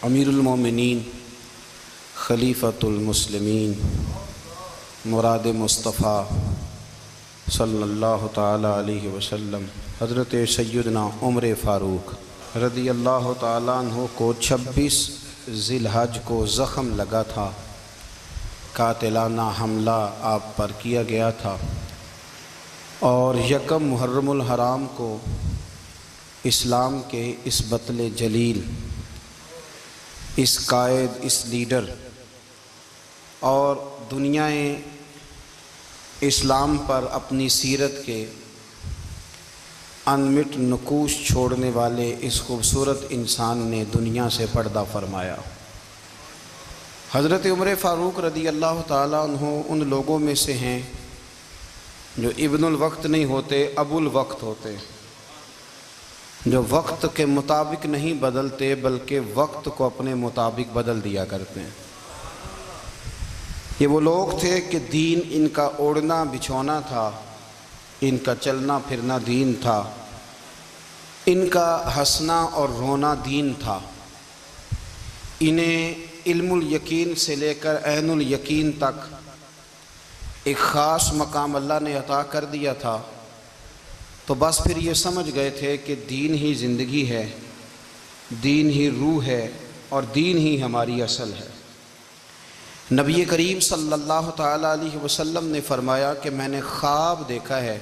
امیر المومنین خلیفۃ المسلمین مراد مصطفیٰ صلی اللہ تعالی علیہ وسلم حضرت سیدنا عمر فاروق رضی اللہ تعالیٰ عنہ کو 26 ذی الحج کو زخم لگا تھا، قاتلانہ حملہ آپ پر کیا گیا تھا، اور یکم محرم الحرام کو اسلام کے اس بطل جلیل، اس قائد، اس لیڈر اور دنیائے اسلام پر اپنی سیرت کے انمٹ نقوش چھوڑنے والے اس خوبصورت انسان نے دنیا سے پردہ فرمایا۔ حضرت عمر فاروق رضی اللہ تعالیٰ عنہ ان لوگوں میں سے ہیں جو ابن الوقت نہیں ہوتے، ابو الوقت ہوتے، جو وقت کے مطابق نہیں بدلتے بلکہ وقت کو اپنے مطابق بدل دیا کرتے ہیں۔ یہ وہ لوگ تھے کہ دین ان کا اوڑھنا بچھونا تھا، ان کا چلنا پھرنا دین تھا، ان کا ہنسنا اور رونا دین تھا۔ انہیں علم الیقین سے لے کر عین الیقین تک ایک خاص مقام اللہ نے عطا کر دیا تھا، تو بس پھر یہ سمجھ گئے تھے کہ دین ہی زندگی ہے، دین ہی روح ہے، اور دین ہی ہماری اصل ہے۔ نبی کریم صلی اللہ تعالیٰ علیہ وسلم نے فرمایا کہ میں نے خواب دیکھا ہے،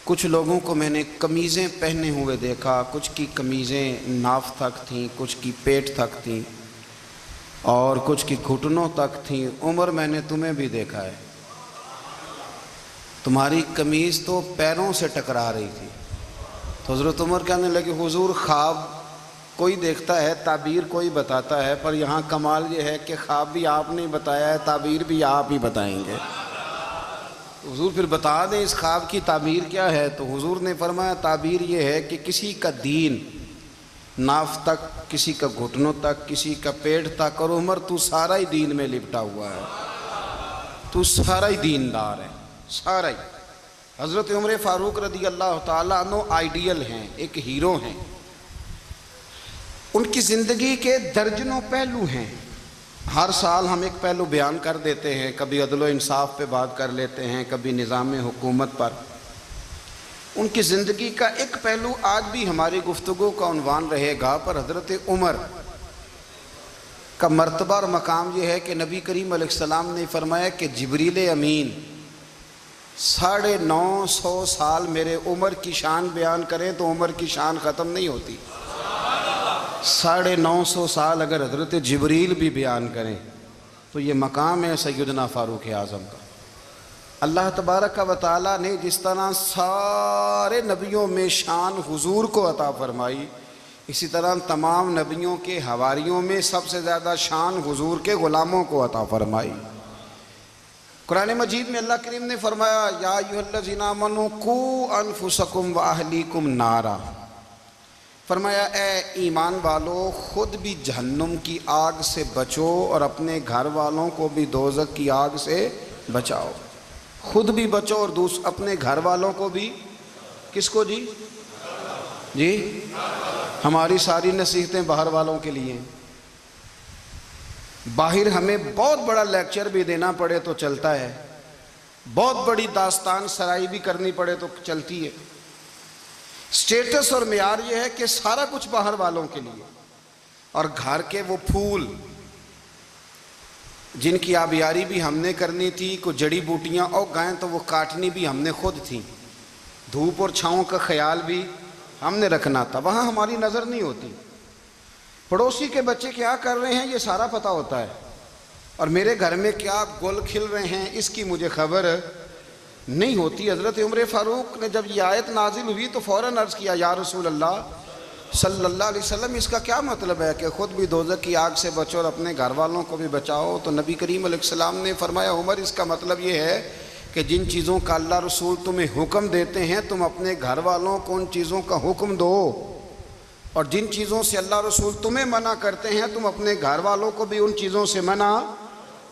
کچھ لوگوں کو میں نے قمیضیں پہنے ہوئے دیکھا، کچھ کی قمیضیں ناف تک تھیں، کچھ کی پیٹ تک تھیں، اور کچھ کی گھٹنوں تک تھیں۔ عمر، میں نے تمہیں بھی دیکھا ہے، تمہاری قمیض تو پیروں سے ٹکرا رہی تھی۔ تو حضرت عمر کہنے لگے، حضور خواب کوئی دیکھتا ہے، تعبیر کوئی بتاتا ہے، پر یہاں کمال یہ ہے کہ خواب بھی آپ نے بتایا ہے، تعبیر بھی آپ ہی بتائیں گے۔ حضور پھر بتا دیں اس خواب کی تعبیر کیا ہے؟ تو حضور نے فرمایا تعبیر یہ ہے کہ کسی کا دین ناف تک، کسی کا گھٹنوں تک، کسی کا پیٹ تک، اور عمر تو سارا ہی دین میں لپٹا ہوا ہے، تو سارا ہی دیندار ہے، سارا ہی۔ حضرت عمر فاروق رضی اللہ تعالیٰ عنہ آئیڈیل ہیں، ایک ہیرو ہیں۔ ان کی زندگی کے درجنوں پہلو ہیں، ہر سال ہم ایک پہلو بیان کر دیتے ہیں، کبھی عدل و انصاف پہ بات کر لیتے ہیں، کبھی نظام حکومت پر۔ ان کی زندگی کا ایک پہلو آج بھی ہماری گفتگو کا عنوان رہے گا، پر حضرت عمر کا مرتبہ اور مقام یہ ہے کہ نبی کریم علیہ السلام نے فرمایا کہ جبریل امین 950 سال میرے عمر کی شان بیان کریں تو عمر کی شان ختم نہیں ہوتی۔ 950 سال اگر حضرت جبریل بھی بیان کریں تو یہ مقام ہے سیدنا فاروق اعظم کا۔ اللہ تبارک و تعالیٰ نے جس طرح سارے نبیوں میں شان حضور کو عطا فرمائی، اسی طرح تمام نبیوں کے حواریوں میں سب سے زیادہ شان حضور کے غلاموں کو عطا فرمائی۔ قرآن مجید میں اللہ کریم نے فرمایا، یا ایھا الذین آمنوا قوا انفسکم واہلیکم نارا، فرمایا اے ایمان والو خود بھی جہنم کی آگ سے بچو اور اپنے گھر والوں کو بھی دوزخ کی آگ سے بچاؤ۔ خود بھی بچو اور اپنے گھر والوں کو بھی، کس کو جی؟ جی ہماری ساری نصیحتیں باہر والوں کے لیے ہیں۔ باہر ہمیں بہت بڑا لیکچر بھی دینا پڑے تو چلتا ہے، بہت بڑی داستان سرائی بھی کرنی پڑے تو چلتی ہے۔ سٹیٹس اور معیار یہ ہے کہ سارا کچھ باہر والوں کے لیے، اور گھر کے وہ پھول جن کی آبیاری بھی ہم نے کرنی تھی، کوئی جڑی بوٹیاں اور گائیں تو وہ کاٹنی بھی ہم نے خود تھی، دھوپ اور چھاؤں کا خیال بھی ہم نے رکھنا تھا، وہاں ہماری نظر نہیں ہوتی۔ پڑوسی کے بچے کیا کر رہے ہیں یہ سارا پتہ ہوتا ہے، اور میرے گھر میں کیا گل کھل رہے ہیں اس کی مجھے خبر نہیں ہوتی۔ حضرت عمر فاروق نے جب یہ آیت نازل ہوئی تو فوراً عرض کیا، یا رسول اللہ صلی اللہ علیہ وسلم اس کا کیا مطلب ہے کہ خود بھی دوزخ کی آگ سے بچو اور اپنے گھر والوں کو بھی بچاؤ؟ تو نبی کریم علیہ السلام نے فرمایا، عمر اس کا مطلب یہ ہے کہ جن چیزوں کا اللہ رسول تمہیں حکم دیتے ہیں تم اپنے گھر والوں کو ان چیزوں کا حکم دو، اور جن چیزوں سے اللہ رسول تمہیں منع کرتے ہیں تم اپنے گھر والوں کو بھی ان چیزوں سے منع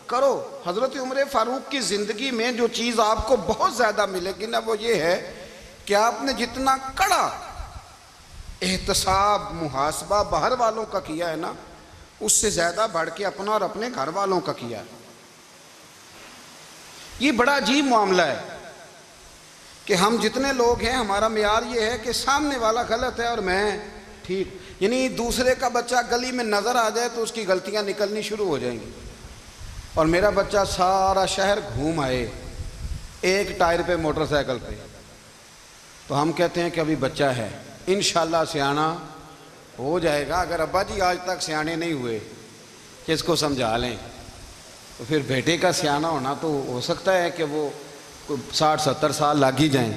کرو۔ حضرت عمر فاروق کی زندگی میں جو چیز آپ کو بہت زیادہ ملے گی نا، وہ یہ ہے کہ آپ نے جتنا کڑا احتساب محاسبہ باہر والوں کا کیا ہے نا، اس سے زیادہ بڑھ کے اپنا اور اپنے گھر والوں کا کیا ہے۔ یہ بڑا عجیب معاملہ ہے کہ ہم جتنے لوگ ہیں ہمارا معیار یہ ہے کہ سامنے والا غلط ہے اور میں ٹھیک، یعنی دوسرے کا بچہ گلی میں نظر آ جائے تو اس کی غلطیاں نکلنی شروع ہو جائیں گی، اور میرا بچہ سارا شہر گھوم آئے ایک ٹائر پہ موٹر سائیکل پہ، تو ہم کہتے ہیں کہ ابھی بچہ ہے، انشاءاللہ سیانا ہو جائے گا۔ اگر ابا جی آج تک سیانے نہیں ہوئے کہ اس کو سمجھا لیں، تو پھر بیٹے کا سیانا ہونا تو ہو سکتا ہے کہ وہ 60-70 سال لگ ہی جائیں۔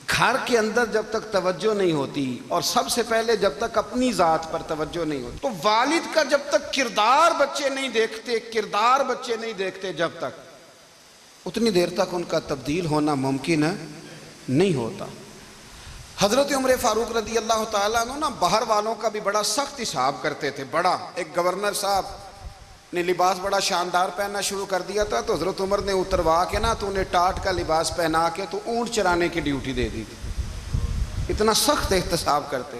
گھر کے اندر جب تک توجہ نہیں ہوتی، اور سب سے پہلے جب تک اپنی ذات پر توجہ نہیں ہوتی، تو والد کا جب تک کردار بچے نہیں دیکھتے جب تک، اتنی دیر تک ان کا تبدیل ہونا ممکن نہیں ہوتا۔ حضرت عمر فاروق رضی اللہ تعالیٰ عنہ نا باہر والوں کا بھی بڑا سخت حساب کرتے تھے۔ بڑا ایک گورنر صاحب نے لباس بڑا شاندار پہننا شروع کر دیا تھا، تو حضرت عمر نے اتروا کے نا تو انہیں ٹاٹ کا لباس پہنا کے تو اونٹ چرانے کی ڈیوٹی دے دی تھی۔ اتنا سخت احتساب کرتے۔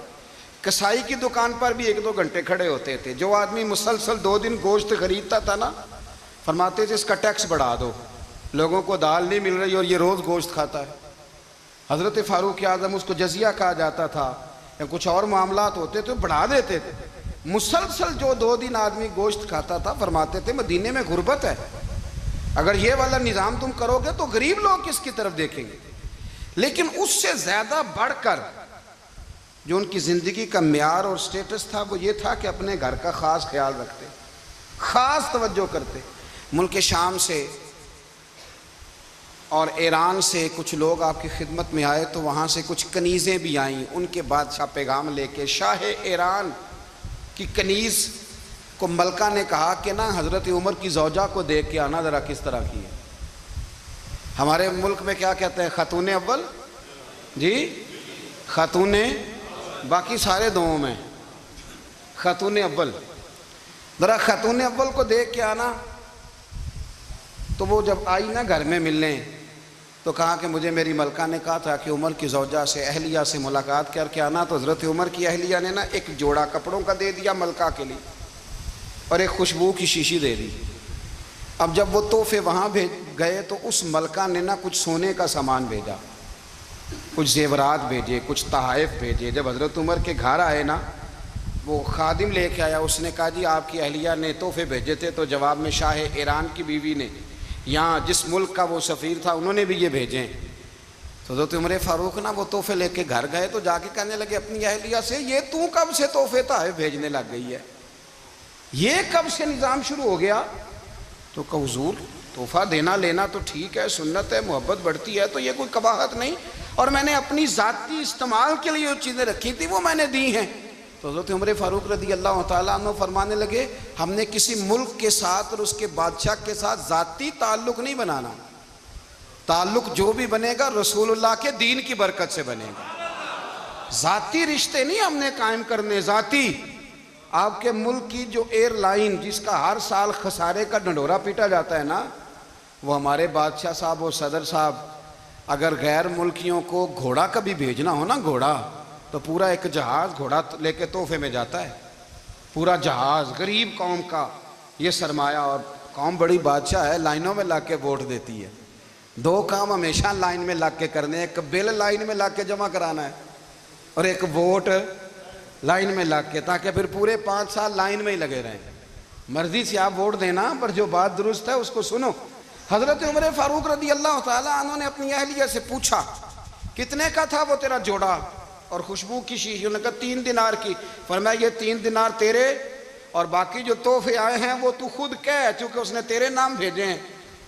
کسائی کی دکان پر بھی 1-2 گھنٹے کھڑے ہوتے تھے۔ جو آدمی مسلسل 2 دن گوشت خریدتا تھا نا، فرماتے تھے اس کا ٹیکس بڑھا دو، لوگوں کو دال نہیں مل رہی اور یہ روز گوشت کھاتا ہے۔ حضرت فاروق اعظم، اس کو جزیہ کہا جاتا تھا، یا کچھ اور معاملات ہوتے تو بڑھا دیتے تھے۔ مسلسل جو 2 دن آدمی گوشت کھاتا تھا، فرماتے تھے مدینے میں غربت ہے، اگر یہ والا نظام تم کرو گے تو غریب لوگ کس کی طرف دیکھیں گے۔ لیکن اس سے زیادہ بڑھ کر جو ان کی زندگی کا معیار اور سٹیٹس تھا وہ یہ تھا کہ اپنے گھر کا خاص خیال رکھتے، خاص توجہ کرتے۔ ملک شام سے اور ایران سے کچھ لوگ آپ کی خدمت میں آئے، تو وہاں سے کچھ کنیزیں بھی آئیں، ان کے بادشاہ پیغام لے کے۔ شاہ ایران کی کنیز کو ملکہ نے کہا کہ نا حضرت عمر کی زوجہ کو دیکھ کے آنا ذرا کس طرح کی ہے۔ ہمارے ملک میں کیا کہتے ہیں؟ خاتون اول، جی خاتون، باقی سارے دوؤں میں خاتون اول، ذرا خاتون اول کو دیکھ کے آنا۔ تو وہ جب آئی نا گھر میں ملنے، تو کہا کہ مجھے میری ملکہ نے کہا تھا کہ عمر کی زوجہ سے، اہلیہ سے ملاقات کر کے آنا۔ تو حضرت عمر کی اہلیہ نے نا ایک جوڑا کپڑوں کا دے دیا ملکہ کے لیے، اور ایک خوشبو کی شیشی دے دی۔ اب جب وہ تحفے وہاں بھیج گئے تو اس ملکہ نے نا کچھ سونے کا سامان بھیجا، کچھ زیورات بھیجے، کچھ تحائف بھیجے۔ جب حضرت عمر کے گھر آئے نا، وہ خادم لے کے آیا، اس نے کہا جی آپ کی اہلیہ نے تحفے بھیجے تھے، تو جواب میں شاہ ایران کی بیوی نے، یہاں جس ملک کا وہ سفیر تھا، انہوں نے بھی یہ بھیجے۔ تو حضرت عمر فاروق نا وہ تحفے لے کے گھر گئے، تو جا کے کہنے لگے اپنی اہلیہ سے، یہ تو کب سے تحفے تحائف بھیجنے لگ گئی ہے، یہ کب سے نظام شروع ہو گیا؟ تو کہ حضور تحفہ دینا لینا تو ٹھیک ہے، سنت ہے، محبت بڑھتی ہے، تو یہ کوئی قباحت نہیں، اور میں نے اپنی ذاتی استعمال کے لیے جو چیزیں رکھی تھی وہ میں نے دی ہیں۔ تو حضرت عمر فاروق رضی اللہ تعالیٰ عنہ فرمانے لگے ہم نے کسی ملک کے ساتھ اور اس کے بادشاہ کے ساتھ ذاتی تعلق نہیں بنانا، تعلق جو بھی بنے گا رسول اللہ کے دین کی برکت سے بنے گا۔ ذاتی رشتے نہیں ہم نے قائم کرنے، ذاتی۔ آپ کے ملک کی جو ایئر لائن جس کا ہر سال خسارے کا ڈنڈورا پیٹا جاتا ہے نا، وہ ہمارے بادشاہ صاحب اور صدر صاحب اگر غیر ملکیوں کو گھوڑا کبھی بھیجنا ہو نا، گھوڑا، تو پورا ایک جہاز گھوڑا لے کے تحفے میں جاتا ہے، پورا جہاز غریب قوم کا یہ سرمایہ، اور قوم بڑی بادشاہ ہے، لائنوں میں لگ کے ووٹ دیتی ہے۔ 2 کام ہمیشہ لائن میں لگ کے کرنے، ایک بل لائن میں لگ کے جمع کرانا ہے، اور ایک ووٹ لائن میں لگ کے، تاکہ پھر پورے 5 سال لائن میں ہی لگے رہیں۔ مرضی سے آپ ووٹ دینا، پر جو بات درست ہے اس کو سنو۔ حضرت عمر فاروق رضی اللہ تعالیٰ عنہ نے اپنی اہلیہ سے پوچھا کتنے کا تھا وہ تیرا جوڑا اور خوشبو کی شیشی؟ انہوں نے کہا 3 دینار کی۔ فرمایا یہ 3 دینار تیرے، اور باقی جو تحفے آئے ہیں وہ تو خود کہہ، چونکہ اس نے تیرے نام بھیجے ہیں،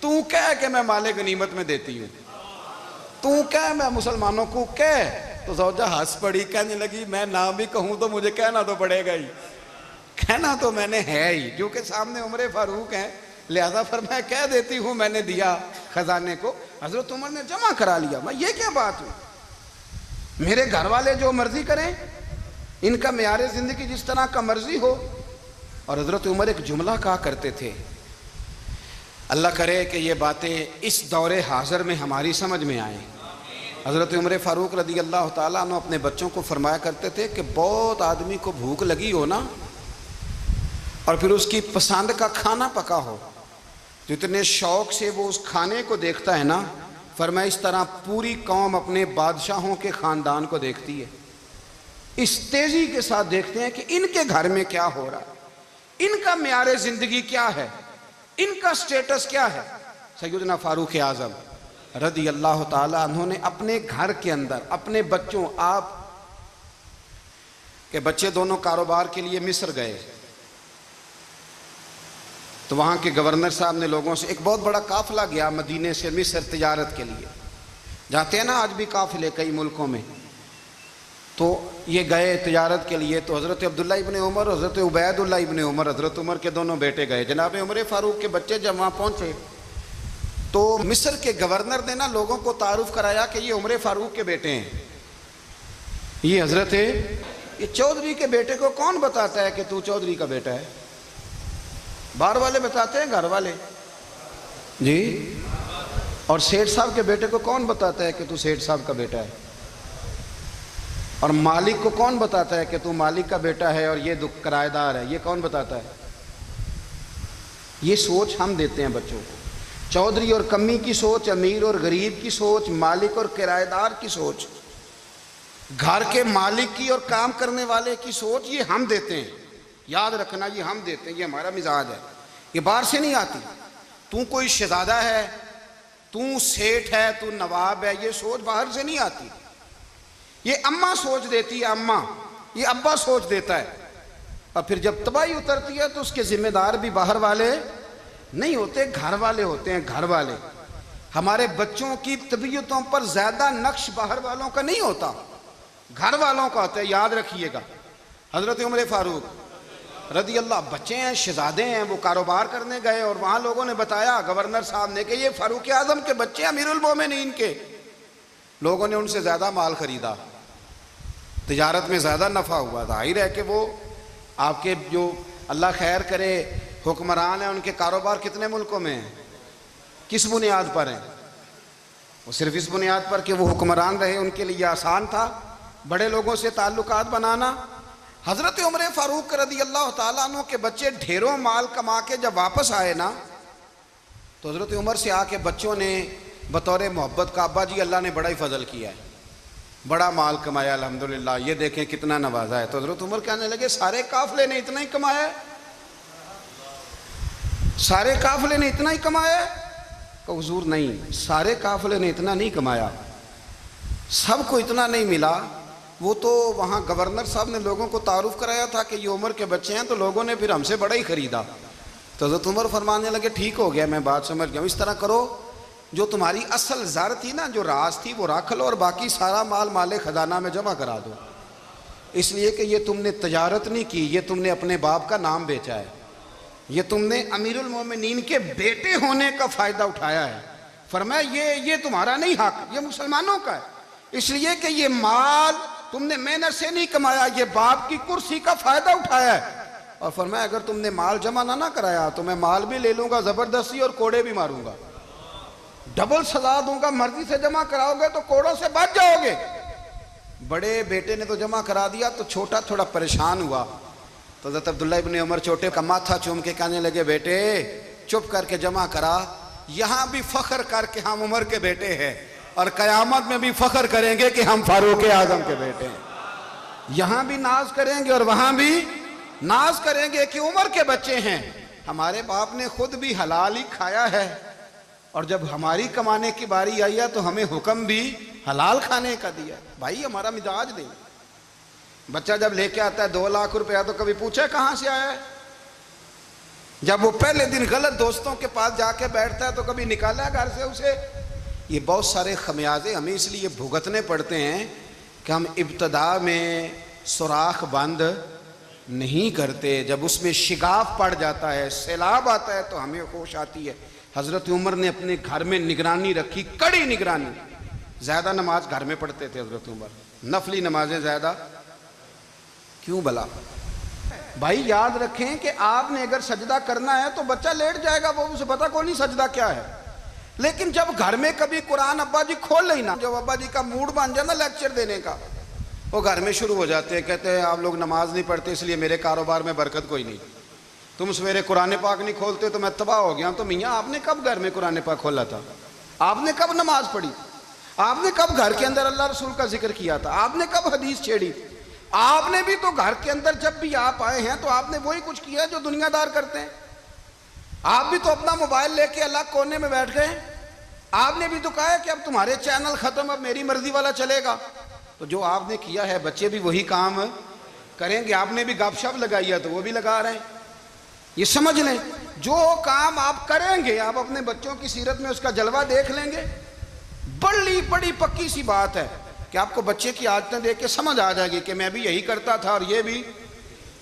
تو کہہ کہ میں مال غنیمت میں دیتی ہوں، تو کہہ میں مسلمانوں کو کہہ۔ تو زوجہ ہنس پڑی، کہنے لگی میں نہ بھی کہوں تو مجھے کہنا تو پڑے گا ہی، کہنا تو میں نے ہے ہی، کیونکہ سامنے عمر فاروق ہیں، لہذا فرمایا کہہ دیتی ہوں میں نے دیا خزانے کو۔ حضرت عمر نے جمع کرا لیا۔ میں یہ کیا بات ہوئی، میرے گھر والے جو مرضی کریں، ان کا معیار زندگی جس طرح کا مرضی ہو۔ اور حضرت عمر ایک جملہ کہا کرتے تھے، اللہ کرے کہ یہ باتیں اس دور حاضر میں ہماری سمجھ میں آئیں۔ حضرت عمر فاروق رضی اللہ تعالیٰ عنہ اپنے بچوں کو فرمایا کرتے تھے کہ بہت آدمی کو بھوک لگی ہو نا اور پھر اس کی پسند کا کھانا پکا ہو، جتنے شوق سے وہ اس کھانے کو دیکھتا ہے نا، فرمایا اس طرح پوری قوم اپنے بادشاہوں کے خاندان کو دیکھتی ہے، اس تیزی کے ساتھ دیکھتے ہیں کہ ان کے گھر میں کیا ہو رہا ہے، ان کا معیار زندگی کیا ہے، ان کا سٹیٹس کیا ہے۔ سیدنا فاروق اعظم رضی اللہ تعالیٰ عنہ نے اپنے گھر کے اندر اپنے بچوں، آپ کے بچے دونوں کاروبار کے لیے مصر گئے تو وہاں کے گورنر صاحب نے لوگوں سے، ایک بہت بڑا قافلہ گیا مدینے سے مصر تجارت کے لیے، جاتے ہیں نا آج بھی قافلے کئی ملکوں میں، تو یہ گئے تجارت کے لیے، تو حضرت عبداللہ ابن عمر، حضرت عبید اللہ ابن عمر، حضرت عمر کے دونوں بیٹے گئے، جناب عمر فاروق کے بچے جب وہاں پہنچے تو مصر کے گورنر نے نا لوگوں کو تعارف کرایا کہ یہ عمر فاروق کے بیٹے ہیں، یہ حضرت یہ چودھری کے بیٹے کو کون بتاتا ہے کہ تو چودھری کا بیٹا ہے؟ باہر والے بتاتے ہیں، گھر والے جی، اور سیٹھ صاحب کے بیٹے کو کون بتاتا ہے کہ تو سیٹھ صاحب کا بیٹا ہے؟ اور مالک کو کون بتاتا ہے کہ تو مالک کا بیٹا ہے اور یہ کرایہ دار ہے؟ یہ کون بتاتا ہے؟ یہ سوچ ہم دیتے ہیں بچوں کو، چودھری اور کمی کی سوچ، امیر اور غریب کی سوچ، مالک اور کرایہ دار کی سوچ، گھر کے مالک کی اور کام کرنے والے کی سوچ، یہ ہم دیتے ہیں، یاد رکھنا، یہ ہم دیتے ہیں، یہ ہمارا مزاج ہے، یہ باہر سے نہیں آتی۔ تو کوئی شہزادہ ہے، تو سیٹھ ہے، تو نواب ہے، یہ سوچ باہر سے نہیں آتی، یہ اماں سوچ دیتی ہے، اماں، یہ ابا سوچ دیتا ہے، اور پھر جب تباہی اترتی ہے تو اس کے ذمہ دار بھی باہر والے نہیں ہوتے، گھر والے ہوتے ہیں، گھر والے۔ ہمارے بچوں کی طبیعتوں پر زیادہ نقش باہر والوں کا نہیں ہوتا، گھر والوں کا ہوتا ہے، یاد رکھیے گا۔ حضرت عمر فاروق رضی اللہ، بچے ہیں، شہزادے ہیں، وہ کاروبار کرنے گئے اور وہاں لوگوں نے بتایا گورنر صاحب نے کہ یہ فاروق اعظم کے بچے امیر المومنین کے، لوگوں نے ان سے زیادہ مال خریدا، تجارت میں زیادہ نفع ہوا، ظاہر ہے کہ وہ آپ کے جو اللہ خیر کرے حکمران ہیں، ان کے کاروبار کتنے ملکوں میں ہیں، کس بنیاد پر ہیں؟ وہ صرف اس بنیاد پر کہ وہ حکمران رہے، ان کے لیے آسان تھا بڑے لوگوں سے تعلقات بنانا۔ حضرت عمر فاروق رضی اللہ تعالیٰ عنہ کے بچے ڈھیروں مال کما کے جب واپس آئے نا تو حضرت عمر سے آ کے بچوں نے بطور محبت کا، ابا جی اللہ نے بڑا ہی فضل کیا ہے، بڑا مال کمایا الحمدللہ، یہ دیکھیں کتنا نوازا ہے۔ تو حضرت عمر کہنے لگے سارے قافلے نے اتنا ہی کمایا ہے؟ سارے قافلے نے اتنا ہی کمایا ہے؟ کہ حضور نہیں، سارے قافلے نے اتنا نہیں کمایا، سب کو اتنا نہیں ملا، وہ تو وہاں گورنر صاحب نے لوگوں کو تعارف کرایا تھا کہ یہ عمر کے بچے ہیں، تو لوگوں نے پھر ہم سے بڑا ہی خریدا۔ تو حضرت عمر فرمانے لگے ٹھیک ہو گیا، میں بات سمجھ گیا ہوں، اس طرح کرو، جو تمہاری اصل زر تھی نا، جو راز تھی، وہ رکھ لو اور باقی سارا مال خزانہ میں جمع کرا دو، اس لیے کہ یہ تم نے تجارت نہیں کی، یہ تم نے اپنے باپ کا نام بیچا ہے، یہ تم نے امیر المومنین کے بیٹے ہونے کا فائدہ اٹھایا ہے۔ فرمایا یہ تمہارا نہیں حق، یہ مسلمانوں کا ہے، اس لیے کہ یہ مال تم نے محنت سے نہیں کمایا، یہ باپ کی کرسی کا فائدہ اٹھایا ہے۔ اور فرمایا اگر تم نے مال جمع نہ کرایا تو میں مال بھی لے لوں گا زبردستی اور کوڑے بھی ماروں گا، ڈبل سزا دوں گا، مرضی سے جمع کراؤ گے تو کوڑوں سے بچ جاؤ گے۔ بڑے بیٹے نے تو جمع کرا دیا، تو چھوٹا تھوڑا پریشان ہوا، تو حضرت عبداللہ ابن عمر چھوٹے کا ماتھا چوم کے کہنے لگے بیٹے چپ کر کے جمع کرا، یہاں بھی فخر کر کے ہم عمر کے بیٹے ہیں اور قیامت میں بھی فخر کریں گے کہ ہم فاروق اعظم کے بیٹے ہیں، یہاں بھی ناز کریں گے اور وہاں بھی ناز کریں گے کہ عمر کے بچے ہیں۔ ہمارے باپ نے خود بھی حلال ہی کھایا ہے، اور جب ہماری کمانے کی باری آئی ہے تو ہمیں حکم بھی حلال کھانے کا دیا۔ بھائی ہمارا مزاج نہیں، بچہ جب لے کے آتا ہے 2 لاکھ روپیہ تو کبھی پوچھے کہاں سے آیا ہے؟ جب وہ پہلے دن غلط دوستوں کے پاس جا کے بیٹھتا ہے تو کبھی نکالا گھر سے اسے؟ یہ بہت سارے خمیازے ہمیں اس لیے بھگتنے پڑتے ہیں کہ ہم ابتدا میں سوراخ بند نہیں کرتے، جب اس میں شگاف پڑ جاتا ہے، سیلاب آتا ہے تو ہمیں ہوش آتی ہے۔ حضرت عمر نے اپنے گھر میں نگرانی رکھی، کڑی نگرانی، زیادہ نماز گھر میں پڑھتے تھے حضرت عمر، نفلی نمازیں زیادہ کیوں بلا؟ بھائی یاد رکھیں کہ آپ نے اگر سجدہ کرنا ہے تو بچہ لیٹ جائے گا، وہ اسے پتہ کو نہیں سجدہ کیا ہے، لیکن جب گھر میں کبھی قرآن ابا جی کھول لئی نا، جب ابا جی کا موڈ بن جائے نا لیکچر دینے کا، وہ گھر میں شروع ہو جاتے ہیں، کہتے ہیں آپ لوگ نماز نہیں پڑھتے اس لیے میرے کاروبار میں برکت کوئی نہیں، تم سویرے قرآن پاک نہیں کھولتے تو میں تباہ ہو گیا ہوں۔ تو میاں آپ نے کب گھر میں قرآن پاک کھولا تھا؟ آپ نے کب نماز پڑھی؟ آپ نے کب گھر کے اندر اللہ رسول کا ذکر کیا تھا؟ آپ نے کب حدیث چھیڑی؟ آپ نے بھی تو گھر کے اندر جب بھی آپ آئے ہیں تو آپ نے وہی کچھ کیا جو دنیا دار کرتے ہیں۔ آپ بھی تو اپنا موبائل لے کے الگ کونے میں بیٹھ گئے، آپ نے بھی تو کہا ہے کہ اب تمہارے چینل ختم، اب میری مرضی والا چلے گا۔ تو جو آپ نے کیا ہے بچے بھی وہی کام کریں گے۔ آپ نے بھی گپ شپ لگائی ہے تو وہ بھی لگا رہے ہیں۔ یہ سمجھ لیں جو کام آپ کریں گے آپ اپنے بچوں کی سیرت میں اس کا جلوہ دیکھ لیں گے۔ بڑی پکی سی بات ہے کہ آپ کو بچے کی عادتیں دیکھ کے سمجھ آ جائے گی کہ میں بھی یہی کرتا تھا اور یہ بھی۔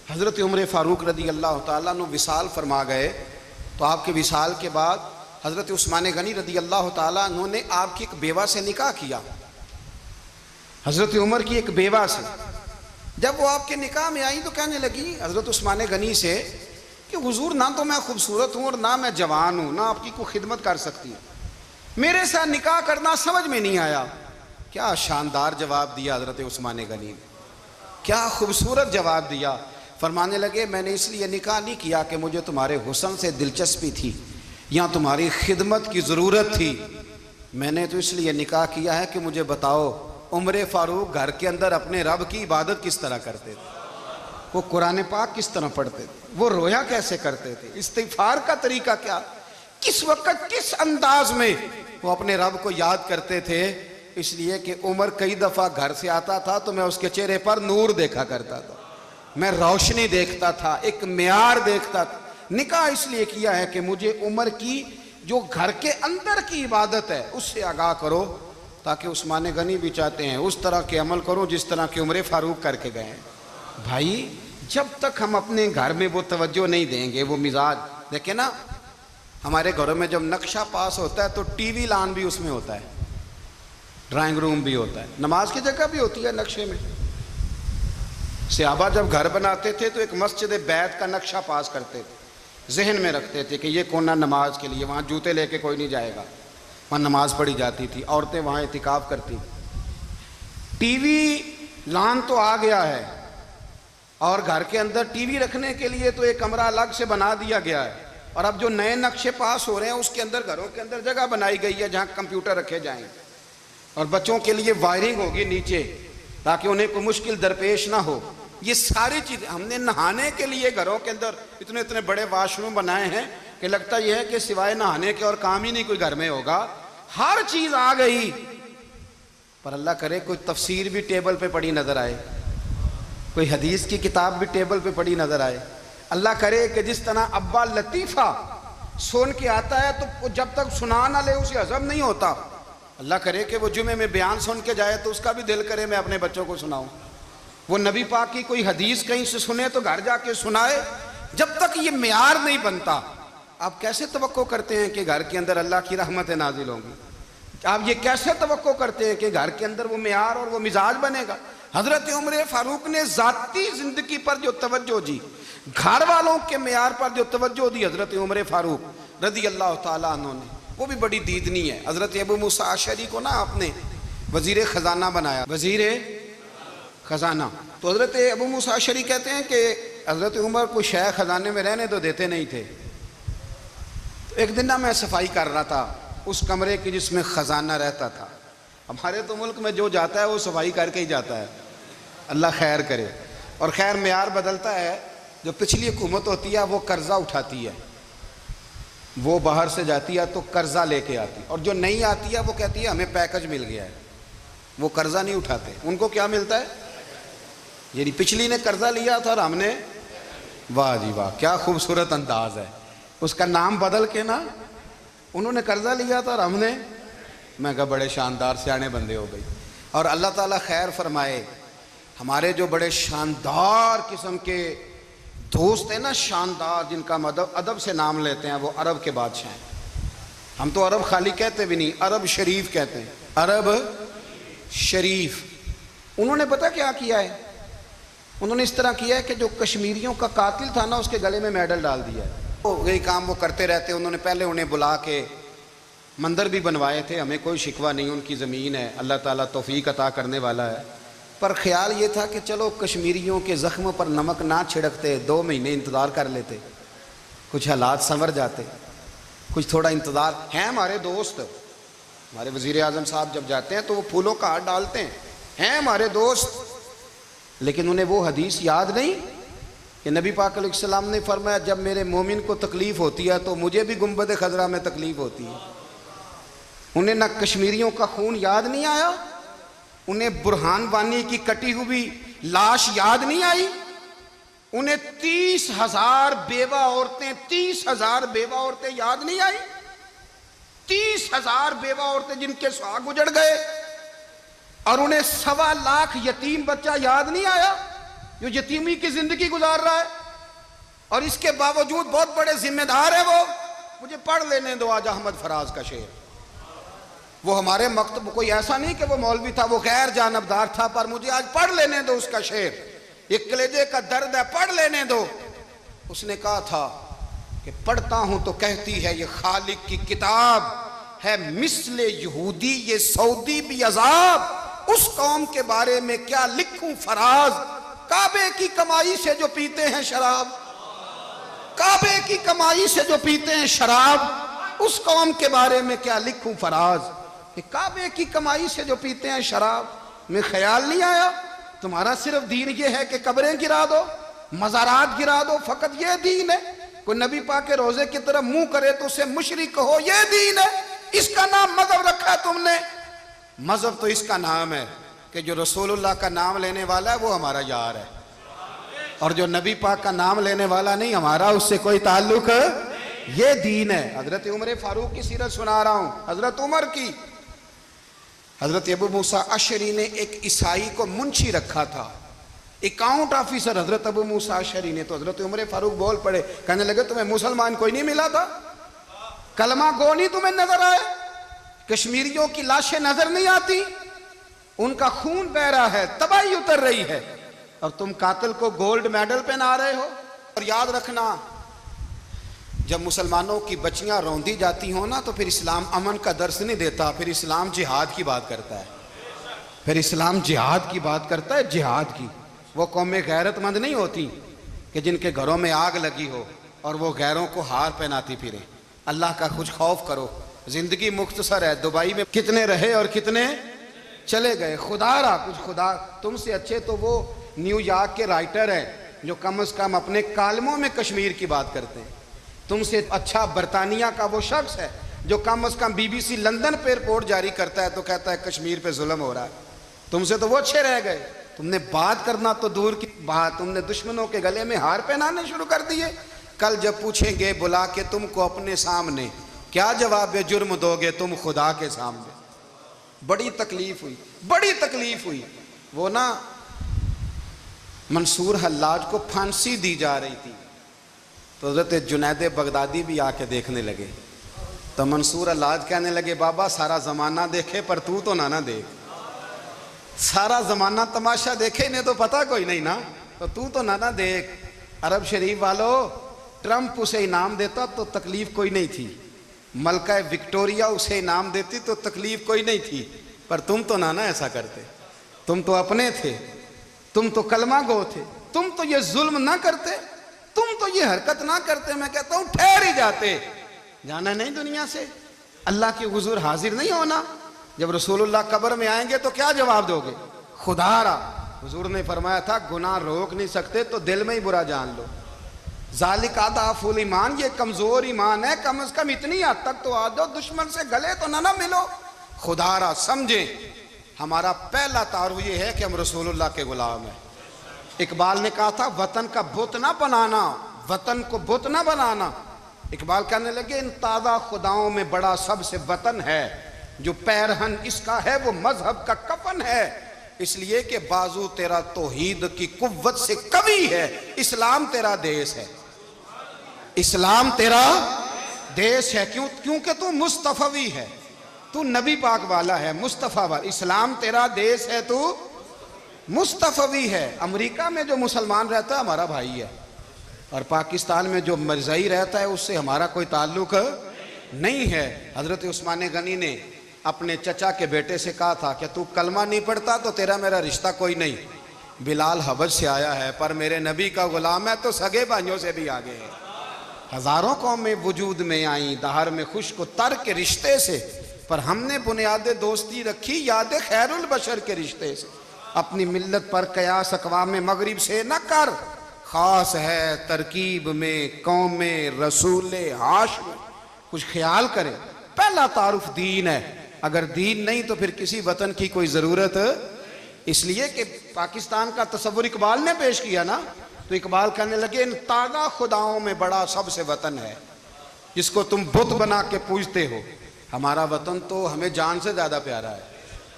حضرت عمر فاروق رضی اللہ تعالیٰ عنہ وصال فرما گئے تو آپ کے وصال کے بعد حضرت عثمان غنی رضی اللہ تعالیٰ عنہ نے آپ کی ایک بیوہ سے نکاح کیا، حضرت عمر کی ایک بیوہ سے۔ جب وہ آپ کے نکاح میں آئی تو کہنے لگی حضرت عثمان غنی سے کہ حضور نہ تو میں خوبصورت ہوں اور نہ میں جوان ہوں، نہ آپ کی کوئی خدمت کر سکتی ہوں، میرے ساتھ نکاح کرنا سمجھ میں نہیں آیا۔ کیا شاندار جواب دیا حضرت عثمان غنی نے، کیا خوبصورت جواب دیا۔ فرمانے لگے میں نے اس لیے نکاح نہیں کیا کہ مجھے تمہارے حسن سے دلچسپی تھی یا تمہاری خدمت کی ضرورت تھی، میں نے تو اس لیے نکاح کیا ہے کہ مجھے بتاؤ عمر فاروق گھر کے اندر اپنے رب کی عبادت کس طرح کرتے تھے، وہ قرآن پاک کس طرح پڑھتے تھے، وہ رویا کیسے کرتے تھے، استغفار کا طریقہ کیا، کس وقت کس انداز میں وہ اپنے رب کو یاد کرتے تھے۔ اس لیے کہ عمر کئی دفعہ گھر سے آتا تھا تو میں اس کے چہرے پر نور دیکھا کرتا تھا، میں روشنی دیکھتا تھا، ایک معیار دیکھتا تھا۔ نکاح اس لیے کیا ہے کہ مجھے عمر کی جو گھر کے اندر کی عبادت ہے اس سے آگاہ کرو، تاکہ عثمان غنی بھی چاہتے ہیں اس طرح کے عمل کرو جس طرح کہ عمر فاروق کر کے گئے ہیں۔ بھائی جب تک ہم اپنے گھر میں وہ توجہ نہیں دیں گے، وہ مزاج دیکھیں نا، ہمارے گھروں میں جب نقشہ پاس ہوتا ہے تو ٹی وی لان بھی اس میں ہوتا ہے، ڈرائنگ روم بھی ہوتا ہے، نماز کی جگہ بھی ہوتی ہے نقشے میں۔ صحابہ جب گھر بناتے تھے تو ایک مسجد بیت کا نقشہ پاس کرتے تھے، ذہن میں رکھتے تھے کہ یہ کونا نماز کے لیے، وہاں جوتے لے کے کوئی نہیں جائے گا، وہاں نماز پڑھی جاتی تھی، عورتیں وہاں اعتکاف کرتی۔ ٹی وی لان تو آ گیا ہے اور گھر کے اندر ٹی وی رکھنے کے لیے تو ایک کمرہ الگ سے بنا دیا گیا ہے، اور اب جو نئے نقشے پاس ہو رہے ہیں اس کے اندر گھروں کے اندر جگہ بنائی گئی ہے جہاں کمپیوٹر رکھے جائیں، اور بچوں کے لیے وائرنگ ہوگی نیچے تاکہ انہیں کوئی مشکل درپیش نہ ہو۔ یہ ساری چیزیں ہم نے نہانے کے لیے گھروں کے اندر اتنے بڑے واش روم بنائے ہیں کہ لگتا یہ ہے کہ سوائے نہانے کے اور کام ہی نہیں کوئی گھر میں ہوگا، ہر چیز آ گئی۔ پر اللہ کرے کوئی تفسیر بھی ٹیبل پہ پڑی نظر آئے، کوئی حدیث کی کتاب بھی ٹیبل پہ پڑی نظر آئے۔ اللہ کرے کہ جس طرح ابا لطیفہ سن کے آتا ہے تو جب تک سنا نہ لے اسے ہضم نہیں ہوتا، اللہ کرے کہ وہ جمعے میں بیان سن کے جائے تو اس کا بھی دل کرے میں اپنے بچوں کو سناؤں، وہ نبی پاک کی کوئی حدیث کہیں سے سنے تو گھر جا کے سنائے۔ جب تک یہ معیار نہیں بنتا آپ کیسے توقع کرتے ہیں کہ گھر کے اندر اللہ کی رحمتیں نازل ہوں گی؟ آپ یہ کیسے توقع کرتے ہیں کہ گھر کے اندر وہ معیار اور وہ مزاج بنے گا؟ حضرت عمر فاروق نے ذاتی زندگی پر جو توجہ دی، گھر والوں کے معیار پر جو توجہ دی حضرت عمر فاروق رضی اللہ تعالیٰ عنہ نے، وہ بھی بڑی دیدنی ہے۔ حضرت ابو موسیٰ اشعری کو نا آپ نے وزیر خزانہ بنایا، وزیر خزانہ، تو حضرت ابو موسیٰ اشعری کہتے ہیں کہ حضرت عمر کو شے خزانے میں رہنے تو دیتے نہیں تھے۔ ایک دن میں صفائی کر رہا تھا اس کمرے کی جس میں خزانہ رہتا تھا۔ ہمارے تو ملک میں جو جاتا ہے وہ صفائی کر کے ہی جاتا ہے، اللہ خیر کرے۔ اور خیر معیار بدلتا ہے، جو پچھلی حکومت ہوتی ہے وہ قرضہ اٹھاتی ہے، وہ باہر سے جاتی ہے تو قرضہ لے کے آتی، اور جو نہیں آتی ہے وہ کہتی ہے ہمیں پیکج مل گیا ہے، وہ قرضہ نہیں اٹھاتے۔ ان کو کیا ملتا ہے؟ یعنی پچھلی نے قرضہ لیا تھا اور ہم نے، واہ جی واہ کیا خوبصورت انداز ہے، اس کا نام بدل کے نا، انہوں نے قرضہ لیا تھا اور ہم نے، میں کہا بڑے شاندار سیانے بندے ہو گئی۔ اور اللہ تعالیٰ خیر فرمائے، ہمارے جو بڑے شاندار قسم کے دوست ہیں نا، شاندار، جن کا ادب سے نام لیتے ہیں، وہ عرب کے بادشاہ ہیں۔ ہم تو عرب خالی کہتے بھی نہیں، عرب شریف کہتے ہیں، عرب شریف۔ انہوں نے پتہ کیا کیا ہے؟ انہوں نے اس طرح کیا ہے کہ جو کشمیریوں کا قاتل تھا نا اس کے گلے میں میڈل ڈال دیا ہے۔ یہی کام وہ کرتے رہتے۔ انہوں نے پہلے انہیں بلا کے مندر بھی بنوائے تھے، ہمیں کوئی شکوہ نہیں، ان کی زمین ہے، اللہ تعالیٰ توفیق عطا کرنے والا ہے، پر خیال یہ تھا کہ چلو کشمیریوں کے زخم پر نمک نہ چھڑکتے، 2 مہینے انتظار کر لیتے، کچھ حالات سنور جاتے، کچھ تھوڑا انتظار۔ ہیں ہمارے دوست، ہمارے وزیر اعظم صاحب جب جاتے ہیں تو وہ پھولوں کا ہار ڈالتے ہیں ہمارے دوست، لیکن انہیں وہ حدیث یاد نہیں کہ نبی پاک علیہ السلام نے فرمایا جب میرے مومن کو تکلیف ہوتی ہے تو مجھے بھی گنبد خضرا میں تکلیف ہوتی ہے۔ انہیں نہ کشمیریوں کا خون یاد نہیں آیا، انہیں برہان وانی کی کٹی ہوئی لاش یاد نہیں آئی، انہیں 30,000 بیوہ عورتیں 30,000 بیوہ عورتیں یاد نہیں آئی، 30,000 بیوہ عورتیں جن کے سہاگ اجڑ گئے، اور انہیں 1.25 لاکھ یتیم بچہ یاد نہیں آیا جو یتیمی کی زندگی گزار رہا ہے، اور اس کے باوجود بہت بڑے ذمہ دار ہیں وہ۔ مجھے پڑھ لینے دو آج احمد فراز کا شعر، وہ ہمارے مکتب کوئی ایسا نہیں کہ وہ مولوی تھا، وہ غیر جانبدار تھا، پر مجھے آج پڑھ لینے دو اس کا شعر، یہ کلیجے کا درد ہے، پڑھ لینے دو۔ اس نے کہا تھا کہ پڑھتا ہوں تو کہتی ہے یہ خالق کی کتاب ہے، مثل یہودی یہ سعودی بھی عذاب، اس قوم کے بارے میں کیا لکھوں فراز، کعبے کی کمائی سے جو پیتے ہیں شراب، کعبے کی کمائی سے جو پیتے ہیں شراب، اس قوم کے بارے میں کیا لکھوں فراز، کہ کعبے کی کمائی سے جو پیتے ہیں شراب۔ میں خیال نہیں آیا تمہارا صرف دین یہ ہے کہ قبریں گرا دو، مزارات گرا دو، فقط یہ دین ہے؟ کوئی نبی پاک کے روزے کی طرف منہ کرے تو اسے مشرک کہو، یہ دین ہے؟ اس کا نام مذہب رکھا ہے تم نے؟ مذہب تو اس کا نام ہے کہ جو رسول اللہ کا نام لینے والا ہے وہ ہمارا یار ہے، اور جو نبی پاک کا نام لینے والا نہیں، ہمارا اس سے کوئی تعلق ہے، یہ دین ہے۔ حضرت عمر فاروق کی سیرت سنا رہا ہوں، حضرت عمر کی۔ حضرت ابو موسیٰ اشعری نے ایک عیسائی کو منشی رکھا تھا، اکاؤنٹ آفیسر حضرت ابو موسیٰ اشعری نے، تو حضرت عمر فاروق بول پڑے، کہنے لگے تمہیں مسلمان کوئی نہیں ملا تھا؟ کلمہ گو نہیں تمہیں نظر آئے؟ کشمیریوں کی لاشیں نظر نہیں آتی؟ ان کا خون بہ رہا ہے، تباہی اتر رہی ہے، اور تم قاتل کو گولڈ میڈل پہنا رہے ہو؟ اور یاد رکھنا جب مسلمانوں کی بچیاں روندی جاتی ہوں نا تو پھر اسلام امن کا درس نہیں دیتا، پھر اسلام جہاد کی بات کرتا ہے، پھر اسلام جہاد کی بات کرتا ہے، جہاد کی۔ وہ قومیں غیرت مند نہیں ہوتی کہ جن کے گھروں میں آگ لگی ہو اور وہ غیروں کو ہار پہناتی پھریں۔ اللہ کا کچھ خوف کرو، زندگی مختصر ہے، دبئی میں کتنے رہے اور کتنے چلے گئے، خدا را کچھ خدا تم سے اچھے تو وہ نیو یارک کے رائٹر ہیں جو کم از کم اپنے کالموں میں کشمیر کی بات کرتے ہیں، تم سے اچھا برطانیہ کا وہ شخص ہے جو کم از کم BBC لندن پہ رپورٹ جاری کرتا ہے تو کہتا ہے کشمیر پہ ظلم ہو رہا ہے، تم سے تو وہ اچھے رہ گئے، تم نے بات کرنا تو دور کی بات، تم نے دشمنوں کے گلے میں ہار پہنانے شروع کر دیے۔ کل جب پوچھیں گے بلا کے تم کو اپنے سامنے، کیا جواب جرم دو گے تم خدا کے سامنے؟ بڑی تکلیف ہوئی، بڑی تکلیف ہوئی۔ وہ نا منصور حلاج کو پھانسی دی جا رہی تھی تو حضرت جنید بغدادی بھی آ کے دیکھنے لگے، تو منصور حلاج کہنے لگے بابا سارا زمانہ دیکھے پر تو نہ دیکھ، سارا زمانہ تماشا دیکھے انہیں تو پتہ کوئی نہیں نا، تو نہ دیکھ۔ عرب شریف والو، ٹرمپ اسے انعام دیتا تو تکلیف کوئی نہیں تھی، ملکہ وکٹوریا اسے انعام دیتی تو تکلیف کوئی نہیں تھی، پر تم تو نہ ایسا کرتے، تم تو اپنے تھے، تم تو کلمہ گو تھے، تم تو یہ ظلم نہ کرتے، تم تو یہ حرکت نہ کرتے، میں کہتا ہوں ٹھہر ہی جاتے۔ جانا نہیں دنیا سے، اللہ کے حضور حاضر نہیں ہونا، جب رسول اللہ قبر میں آئیں گے تو کیا جواب دو گے؟ خدا را حضور نے فرمایا تھا گناہ روک نہیں سکتے تو دل میں ہی برا جان لو، ذالک اضعف الایمان، یہ کمزور ایمان ہے، کم از کم اتنی حد تک تو آ جاؤ، دشمن سے گلے تو نہ ملو۔ خدا را سمجھیں، ہمارا پہلا تعارف یہ ہے کہ ہم رسول اللہ کے غلام ہیں۔ اقبال نے کہا تھا وطن کا بت نہ بنانا، وطن کو بت نہ بنانا۔ اقبال کہنے لگے ان تازہ خداؤں میں بڑا سب سے وطن ہے، جو پیرہن اس کا ہے وہ مذہب کا کفن ہے، اس لیے کہ بازو تیرا توحید کی قوت سے قوی ہے، اسلام تیرا دیس ہے، اسلام تیرا دیس ہے، کیونکہ تو مصطفی ہے، تو نبی پاک والا ہے، مصطفیٰ والا، اسلام تیرا دیس ہے، تو مصطفی ہے۔ امریکہ میں جو مسلمان رہتا ہے ہمارا بھائی ہے، اور پاکستان میں جو مرزائی رہتا ہے اس سے ہمارا کوئی تعلق نہیں ہے۔ حضرت عثمان غنی نے اپنے چچا کے بیٹے سے کہا تھا کہ تو کلمہ نہیں پڑھتا تو تیرا میرا رشتہ کوئی نہیں۔ بلال حبش سے آیا ہے پر میرے نبی کا غلام ہے تو سگے بھائیوں سے بھی آگے ہے۔ ہزاروں قومیں وجود میں آئیں دہر میں خشک و تر کے رشتے سے، پر ہم نے بنیاد دوستی رکھی یاد خیر البشر کے رشتے سے۔ اپنی ملت پر قیاس اقوام مغرب سے نہ کر، خاص ہے ترکیب میں قوم رسول ہاشم۔ کچھ خیال کرے، پہلا تعارف دین ہے، اگر دین نہیں تو پھر کسی وطن کی کوئی ضرورت۔ اس لیے کہ پاکستان کا تصور اقبال نے پیش کیا نا، تو اقبال کہنے لگے ان تازہ خداؤں میں بڑا سب سے وطن ہے جس کو تم بت بنا کے پوجتے ہو۔ ہمارا وطن تو ہمیں جان سے زیادہ پیارا ہے،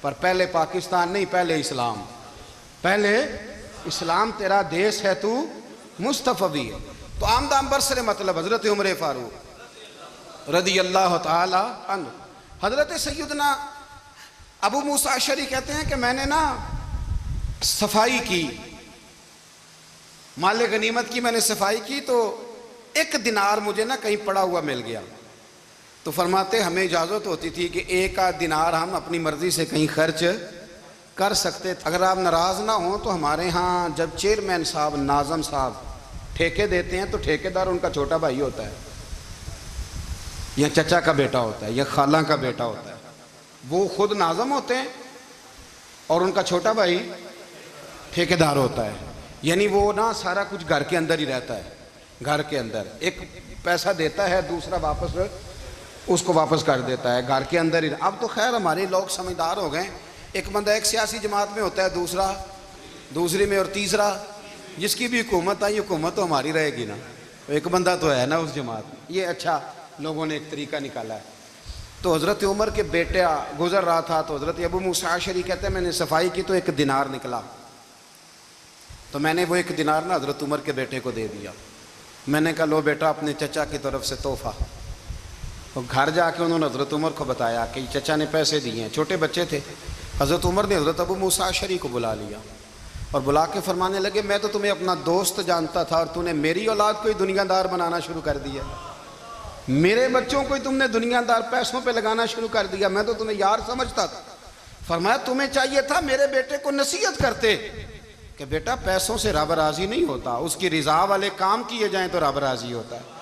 پر پہلے پاکستان نہیں، پہلے اسلام، پہلے اسلام تیرا دیس ہے، تو مصطفی ہے۔ تو آمدام برسر مطلب حضرت عمر فاروق رضی اللہ تعالی عنہ۔ حضرت سیدنا ابو موسیٰ اشعری کہتے ہیں کہ میں نے نا صفائی کی، مال غنیمت کی میں نے صفائی کی، تو ایک دینار مجھے نا کہیں پڑا ہوا مل گیا، تو فرماتے ہمیں اجازت ہوتی تھی کہ ایک آدھ دینار ہم اپنی مرضی سے کہیں خرچ کر سکتے تھے۔ اگر آپ ناراض نہ ہوں تو ہمارے ہاں جب چیئرمین صاحب ناظم صاحب ٹھیکے دیتے ہیں تو ٹھیکیدار ان کا چھوٹا بھائی ہوتا ہے، یا چچا کا بیٹا ہوتا ہے، یا خالہ کا بیٹا ہوتا ہے۔ وہ خود ناظم ہوتے ہیں اور ان کا چھوٹا بھائی ٹھیکیدار ہوتا ہے، یعنی وہ نا سارا کچھ گھر کے اندر ہی رہتا ہے، گھر کے اندر ایک پیسہ دیتا ہے دوسرا واپس اس کو واپس کر دیتا ہے، گھر کے اندر ہی۔ اب تو خیر ہمارے لوگ سمجھدار ہو گئے، ایک بندہ ایک سیاسی جماعت میں ہوتا ہے، دوسرا دوسری میں، اور تیسرا جس کی بھی حکومت آئی حکومت تو ہماری رہے گی نا، ایک بندہ تو ہے نا اس جماعت میں۔ یہ اچھا لوگوں نے ایک طریقہ نکالا ہے۔ تو حضرت عمر کے بیٹے گزر رہا تھا تو حضرت ابو موسیٰ اشعری کہتے ہیں میں نے صفائی کی تو ایک دینار نکلا، تو میں نے وہ ایک دینار نا حضرت عمر کے بیٹے کو دے دیا۔ میں نے کہا لو بیٹا اپنے چچا کی طرف سے تحفہ۔ تو گھر جا کے انہوں نے حضرت عمر کو بتایا کہ چچا نے پیسے دیے ہیں، چھوٹے بچے تھے۔ حضرت عمر نے حضرت ابو موسیٰ اشعری کو بلا لیا اور بلا کے فرمانے لگے میں تو تمہیں اپنا دوست جانتا تھا اور تو نے میری اولاد کو ہی دنیا دار بنانا شروع کر دیا، میرے بچوں کو ہی تم نے دنیا دار پیسوں پہ لگانا شروع کر دیا، میں تو تمہیں یار سمجھتا تھا۔ فرمایا تمہیں چاہیے تھا میرے بیٹے کو نصیحت کرتے کہ بیٹا پیسوں سے رب راضی نہیں ہوتا، اس کی رضا والے کام کیے جائیں تو رب راضی ہوتا ہے۔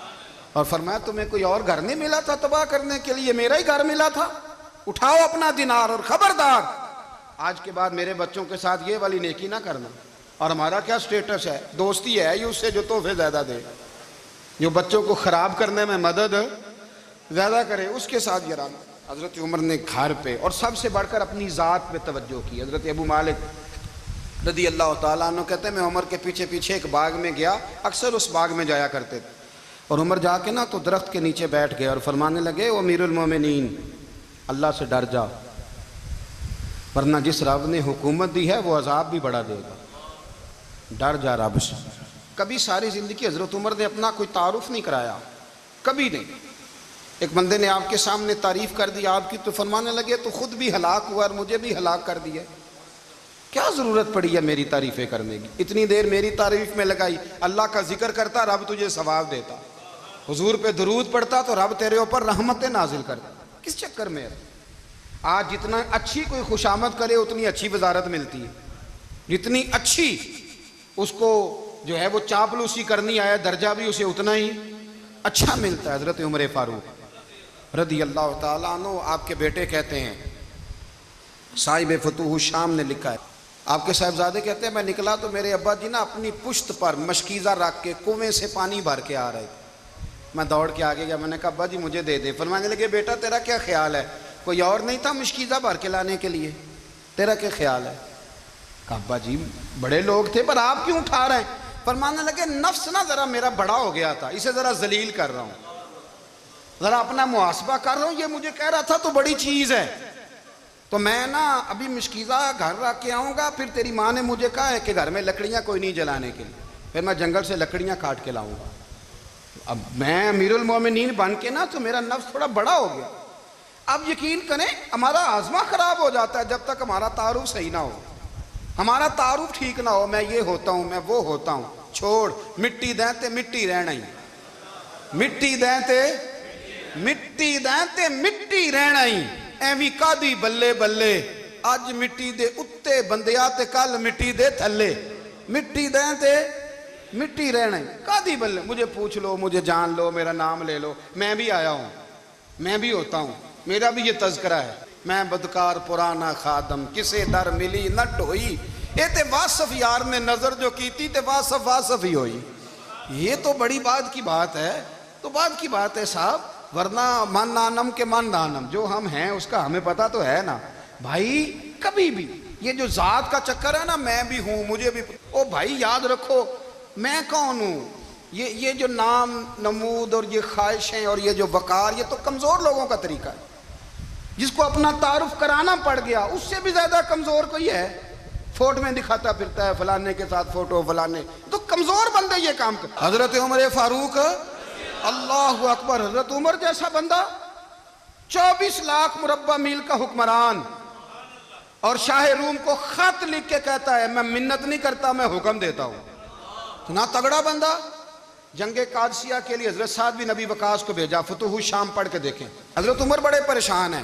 اور فرمایا تمہیں کوئی اور گھر نہیں ملا تھا تباہ کرنے کے لیے، میرا ہی گھر ملا تھا، اٹھاؤ اپنا دینار اور خبردار آج کے بعد میرے بچوں کے ساتھ یہ والی نیکی نہ کرنا۔ اور ہمارا کیا سٹیٹس ہے، دوستی ہے یہ اس سے جو تحفے زیادہ دے، جو بچوں کو خراب کرنے میں مدد زیادہ کرے اس کے ساتھ یہ رہنا۔ حضرت عمر نے گھر پہ اور سب سے بڑھ کر اپنی ذات پہ توجہ کی۔ حضرت ابو مالک رضی اللہ تعالیٰ عنہ کہتے ہیں میں عمر کے پیچھے پیچھے ایک باغ میں گیا، اکثر اس باغ میں جایا کرتے تھے، اور عمر جا کے نا تو درخت کے نیچے بیٹھ گئے اور فرمانے لگے او امیر المومنین اللہ سے ڈر جا، ورنہ جس رب نے حکومت دی ہے وہ عذاب بھی بڑا دے گا، ڈر جا رب سے۔ کبھی ساری زندگی حضرت عمر نے اپنا کوئی تعارف نہیں کرایا، کبھی نہیں۔ ایک بندے نے آپ کے سامنے تعریف کر دی آپ کی تو فرمانے لگے تو خود بھی ہلاک ہوا اور مجھے بھی ہلاک کر دیا، کیا ضرورت پڑی ہے میری تعریفیں کرنے کی، اتنی دیر میری تعریف میں لگائی، اللہ کا ذکر کرتا رب تجھے ثواب دیتا، حضور پہ درود پڑھتا تو رب تیرے اوپر رحمتیں نازل کرتا، کس چکر میں ہے؟ آج جتنا اچھی کوئی خوشامد کرے اتنی اچھی وزارت ملتی ہے، جتنی اچھی اس کو جو ہے وہ چاپلوسی کرنی آیا درجہ بھی اسے اتنا ہی اچھا ملتا ہے۔ حضرت عمر فاروق رضی اللہ تعالیٰ عنہ آپ کے بیٹے کہتے ہیں، صاحب فتوح الشام نے لکھا ہے، آپ کے صاحبزادے کہتے ہیں میں نکلا تو میرے ابا جی نا اپنی پشت پر مشکیزہ رکھ کے کنویں سے پانی بھر کے آ رہے تھے، میں دوڑ کے آگے گیا، میں نے کہا ابا جی مجھے دے دے۔ فرمانے لگے بیٹا تیرا کیا خیال ہے، کوئی اور نہیں تھا مشکیزہ بھر کے لانے کے لیے، تیرا کیا خیال ہے؟ کہا ابا جی بڑے لوگ تھے پر آپ کیوں اٹھا رہے ہیں؟ فرمانے لگے نفس نا ذرا میرا بڑا ہو گیا تھا، اسے ذرا ذلیل کر رہا ہوں، ذرا اپنا محاسبہ کر رہا ہوں، یہ مجھے کہہ رہا تھا تو بڑی چیز ہے، تو میں نا ابھی مشکیزہ گھر رکھ کے آؤں گا، پھر تیری ماں نے مجھے کہا ہے کہ گھر میں لکڑیاں کوئی نہیں جلانے کے لیے، پھر میں جنگل سے لکڑیاں کاٹ کے لاؤں گا۔ اب میں امیر المومنین بن کے نا تو میرا نفس تھوڑا بڑا ہو گیا۔ اب یقین کریں ہمارا آزما خراب ہو جاتا ہے جب تک ہمارا تعارف صحیح نہ ہو، ہمارا تعارف ٹھیک نہ ہو، میں یہ ہوتا ہوں میں وہ ہوتا ہوں، چھوڑ مٹی دیں تے مٹی رہنا ہی، مٹی دیں تے مٹی دیں تے مٹی رہنا ہی ایویں کادی بلے بلے اج مٹی دے اتے بندیا تے کل مٹی دے تھلے مٹی دیں تے مٹی رہنا ہی کادی بلے مجھے پوچھ لو مجھے جان لو میرا نام لے لو میں بھی آیا ہوں میں بھی ہوتا ہوں میرا بھی یہ تذکرہ ہے میں بدکار پرانا خادم کسے در ملی نہ ٹوئی اے تے واصف یار نے نظر جو کیتی تے واصف واصف ہی ہوئی یہ تو بڑی بات کی بات ہے تو بات کی بات ہے صاحب ورنہ من نانم کے من نانم جو ہم ہیں اس کا ہمیں پتا تو ہے نا بھائی کبھی بھی یہ جو ذات کا چکر ہے نا میں بھی ہوں مجھے بھی او بھائی یاد رکھو میں کون ہوں یہ جو نام نمود اور یہ خواہشیں اور یہ جو وقار یہ تو کمزور لوگوں کا طریقہ ہے جس کو اپنا تعارف کرانا پڑ گیا اس سے بھی زیادہ کمزور کوئی ہے فوٹو میں دکھاتا پھرتا ہے فلانے کے ساتھ فوٹو فلانے تو کمزور بندے یہ کام کرتے حضرت عمر فاروق اللہ اکبر حضرت عمر جیسا بندہ 24 لاکھ مربع میل کا حکمران اور شاہ روم کو خط لکھ کے کہتا ہے میں منت نہیں کرتا میں حکم دیتا ہوں اتنا تگڑا بندہ جنگ قادسیہ کے لیے حضرت سعد بن ابی وقاص کو بھیجا فتوح شام پڑھ کے دیکھیں حضرت عمر بڑے پریشان ہیں